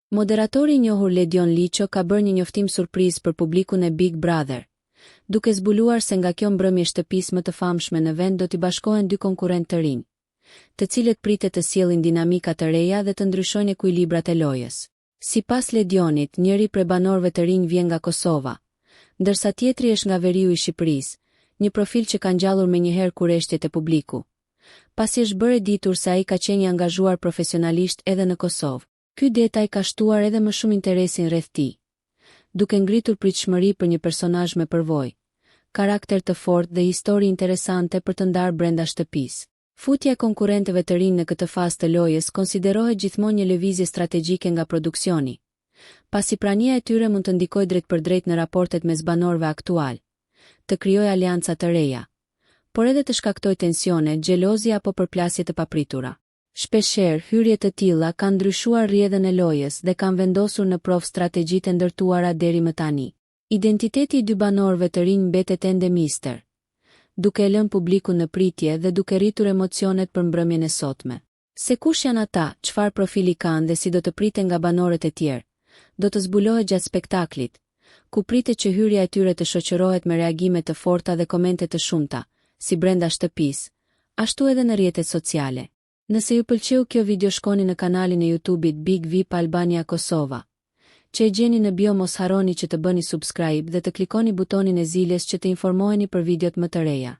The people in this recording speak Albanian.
Moderatori i njohur Ledion Liço ka bërë një njoftim surprizë për publikun e Big Brother, duke zbuluar se nga kjo mbrëmje shtëpisë më të famshme në vend do t'i bashkohen dy konkurrentë të rinj, të cilët pritet të sjellin dinamika të reja dhe të ndryshojnë ekuilibrat e lojës. Sipas Ledionit, njëri prej banorëve të rinj vjen nga Kosova, ndërsa tjetri është nga veriu i Shqipërisë, një profil që ka ngjallur menjëherë kurreshtjet e publiku, pasi është bërë ditur se ai ka qenë i angazhuar profesionalisht edhe në Kosovë. Ky detaj ka shtuar edhe më shumë interesin rreth tij, duke ngritur pritshmëri për një personazh me përvojë, karakter të fortë dhe histori interesante për të ndarë brenda shtëpisë. Futja e konkurrentëve të rinj në këtë fazë të lojës konsiderohet gjithmonë një lëvizje strategjike nga produksioni, pasi prania e tyre mund të ndikojë drejt në raportet mes banorëve aktual, të krijojë alianca të reja, por edhe të shkaktojë tensione, xhelozi apo përplasje të papritura. Shpeshherë, hyrje të tilla kanë ndryshuar rrjedhën e lojës dhe kanë vendosur në provë strategjitë e ndërtuara deri më tani. Identiteti i dy banorëve të rinj mbetet ende mister, duke e lënë publikun në pritje dhe duke rritur emocionet për mbrëmjen e sotme. Se kush janë ata, çfarë profili kanë dhe si do të priten nga banorët e tjerë, do të zbulohet gjatë spektaklit, ku pritet që hyrja e tyre të shoqërohet me reagime të forta dhe komente të shumta, si brenda shtëpisë, ashtu edhe në rrjetet sociale. Nëse ju pëlqeu kjo video, shkoni në kanalin e YouTube-it Big VIP Albania Kosova, që e gjeni në bio. Mos harroni që të bëni subscribe dhe të klikoni butonin e ziljes që të informoheni për videot më të reja.